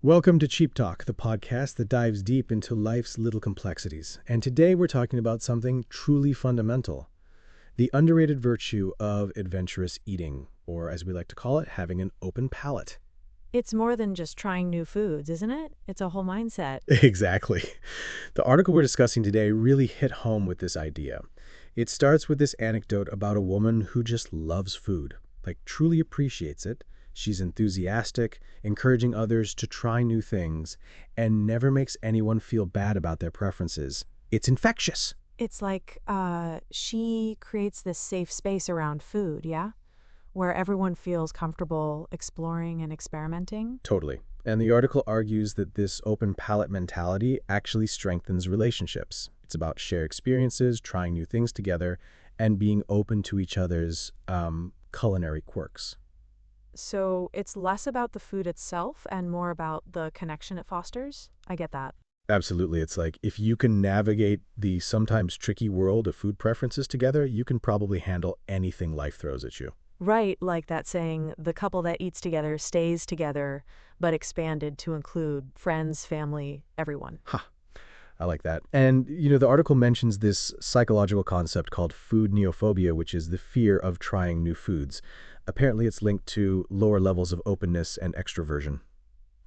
Welcome to Cheap Talk, the podcast that dives deep into life's little complexities. And today we're talking about something truly fundamental, the underrated virtue of adventurous eating, or as we like to call it, having an open palate. It's more than just trying new foods, isn't it? It's a whole mindset. Exactly. The article we're discussing today really hit home with this idea. It starts with this anecdote about a woman who just loves food, like truly appreciates it. She's enthusiastic, encouraging others to try new things, and never makes anyone feel bad about their preferences. It's infectious. It's like she creates this safe space around food, yeah? Where everyone feels comfortable exploring and experimenting. Totally. And the article argues that this open palate mentality actually strengthens relationships. It's about shared experiences, trying new things together, and being open to each other's culinary quirks. So it's less about the food itself and more about the connection it fosters. I get that. Absolutely. It's like if you can navigate the sometimes tricky world of food preferences together, you can probably handle anything life throws at you. Right, like that saying, the couple that eats together stays together, but expanded to include friends, family, everyone. Ha, I like that. And, the article mentions this psychological concept called food neophobia, which is the fear of trying new foods. Apparently, it's linked to lower levels of openness and extroversion.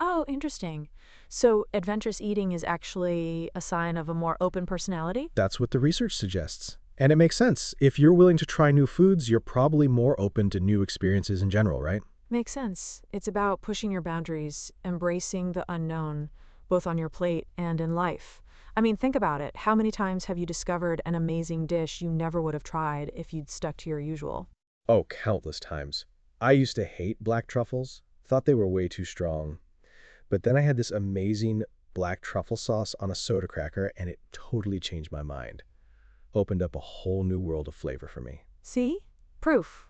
Oh, interesting. So adventurous eating is actually a sign of a more open personality? That's what the research suggests. And it makes sense. If you're willing to try new foods, you're probably more open to new experiences in general, right? Makes sense. It's about pushing your boundaries, embracing the unknown, both on your plate and in life. I mean, think about it. How many times have you discovered an amazing dish you never would have tried if you'd stuck to your usual? Oh, countless times. I used to hate black truffles, thought they were way too strong. But then I had this amazing black truffle sauce on a soda cracker, and it totally changed my mind. Opened up a whole new world of flavor for me. See? Proof.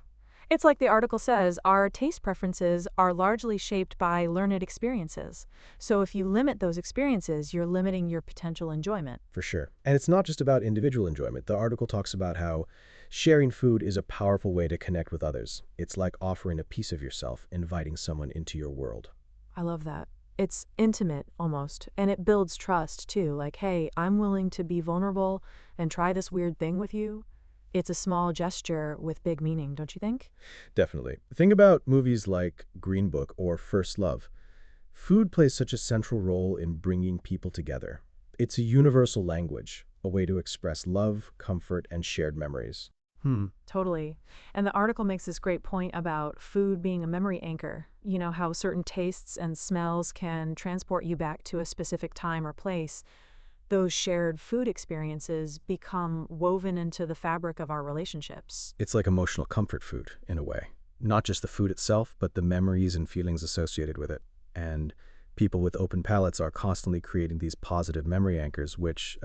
It's like the article says, our taste preferences are largely shaped by learned experiences. So if you limit those experiences, you're limiting your potential enjoyment. For sure. And it's not just about individual enjoyment. The article talks about how sharing food is a powerful way to connect with others. It's like offering a piece of yourself, inviting someone into your world. I love that. It's intimate almost, and it builds trust too. Like, hey, I'm willing to be vulnerable and try this weird thing with you. It's a small gesture with big meaning, don't you think? Definitely. Think about movies like Green Book or First Love. Food plays such a central role in bringing people together. It's a universal language, a way to express love, comfort, and shared memories. Totally. And the article makes this great point about food being a memory anchor. You know, how certain tastes and smells can transport you back to a specific time or place. Those shared food experiences become woven into the fabric of our relationships. It's like emotional comfort food, in a way. Not just the food itself, but the memories and feelings associated with it. And people with open palates are constantly creating these positive memory anchors, which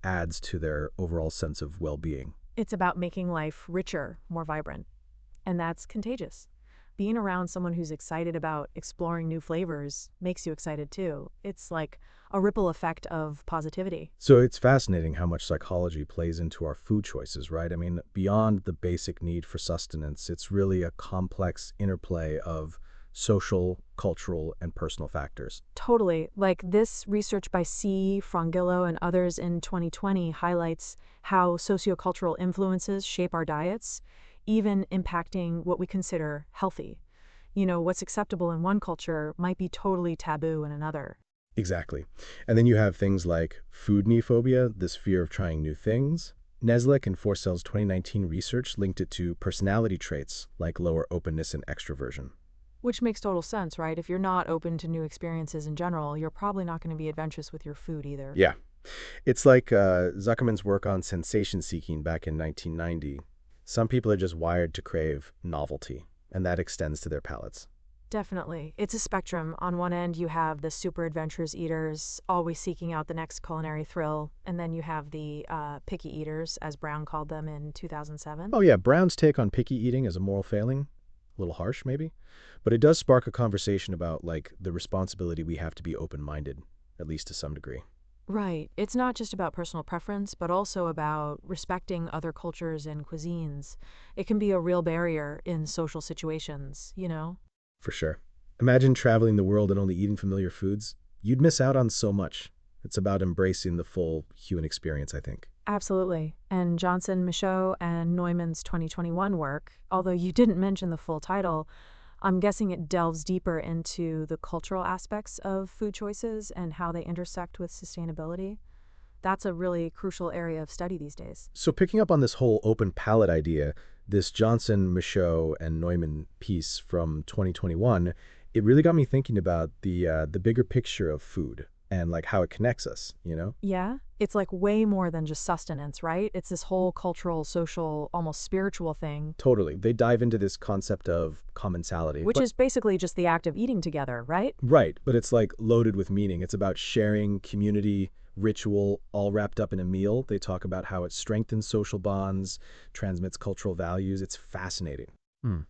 adds to their overall sense of well-being. It's about making life richer, more vibrant. And that's contagious. Being around someone who's excited about exploring new flavors makes you excited too. It's like a ripple effect of positivity. So it's fascinating how much psychology plays into our food choices, right? I mean, beyond the basic need for sustenance, it's really a complex interplay of social, cultural, and personal factors. Totally. Like this research by C. Frangillo and others in 2020 highlights how sociocultural influences shape our diets, even impacting what we consider healthy. You know, what's acceptable in one culture might be totally taboo in another. Exactly. And then you have things like food neophobia, this fear of trying new things. Neslick and Forcell's 2019 research linked it to personality traits like lower openness and extroversion. Which makes total sense, right? If you're not open to new experiences in general, you're probably not going to be adventurous with your food either. Yeah. It's like Zuckerman's work on sensation seeking back in 1990. Some people are just wired to crave novelty, and that extends to their palates. Definitely. It's a spectrum. On one end, you have the super adventurous eaters, always seeking out the next culinary thrill. And then you have the picky eaters, as Brown called them in 2007. Oh yeah, Brown's take on picky eating as a moral failing, a little harsh maybe, but it does spark a conversation about like the responsibility we have to be open-minded, at least to some degree. Right. It's not just about personal preference, but also about respecting other cultures and cuisines. It can be a real barrier in social situations, you know? For sure. Imagine traveling the world and only eating familiar foods. You'd miss out on so much. It's about embracing the full human experience, I think. Absolutely. And Johnson, Michaud, and Neumann's 2021 work, although you didn't mention the full title, I'm guessing it delves deeper into the cultural aspects of food choices and how they intersect with sustainability. That's a really crucial area of study these days. So, picking up on this whole open palette idea, this Johnson, Michaud, and Neumann piece from 2021, it really got me thinking about the bigger picture of food and like how it connects us, you know? Yeah, it's like way more than just sustenance, right? It's this whole cultural, social, almost spiritual thing, Totally. They dive into this concept of commensality. which is basically just the act of eating together, right? Right, but it's like loaded with meaning. It's about sharing, community, ritual, all wrapped up in a meal. They talk about how it strengthens social bonds, transmits cultural values. It's fascinating. Hmm.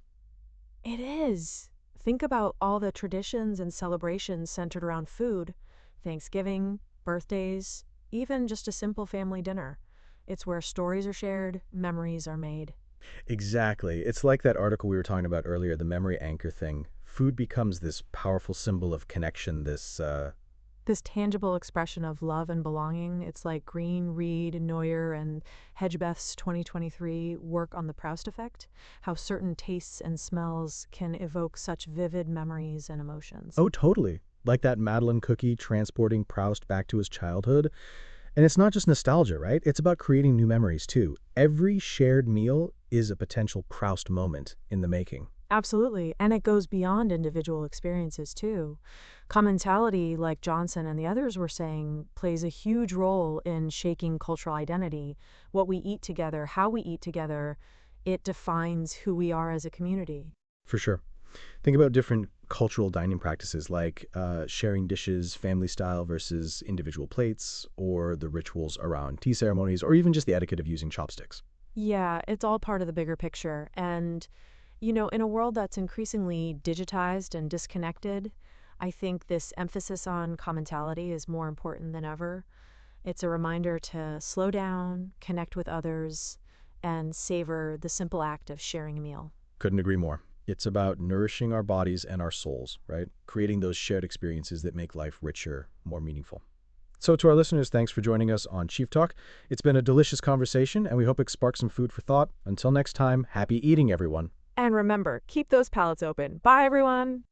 It is. Think about all the traditions and celebrations centered around food: Thanksgiving, birthdays, even just a simple family dinner. It's where stories are shared, memories are made. Exactly. It's like that article we were talking about earlier, the memory anchor thing. Food becomes this powerful symbol of connection, This tangible expression of love and belonging, it's like Green, Reed, Neuer, and Hedgebeth's 2023 work on the Proust effect, how certain tastes and smells can evoke such vivid memories and emotions. oh, totally. Like that Madeline cookie transporting Proust back to his childhood. And it's not just nostalgia, right? It's about creating new memories, too. Every shared meal is a potential Proust moment in the making. Absolutely. And it goes beyond individual experiences too. Commentality, like Johnson and the others were saying, plays a huge role in shaking cultural identity. What we eat together, how we eat together, it defines who we are as a community. For sure. Think about different cultural dining practices like sharing dishes, family style versus individual plates, or the rituals around tea ceremonies, or even just the etiquette of using chopsticks. Yeah, it's all part of the bigger picture. And, in a world that's increasingly digitized and disconnected, I think this emphasis on commentality is more important than ever. It's a reminder to slow down, connect with others, and savor the simple act of sharing a meal. Couldn't agree more. It's about nourishing our bodies and our souls, right? Creating those shared experiences that make life richer, more meaningful. So, to our listeners, thanks for joining us on Chief Talk. It's been a delicious conversation, and we hope it sparks some food for thought. Until next time, happy eating, everyone. And remember, keep those palates open. Bye, everyone.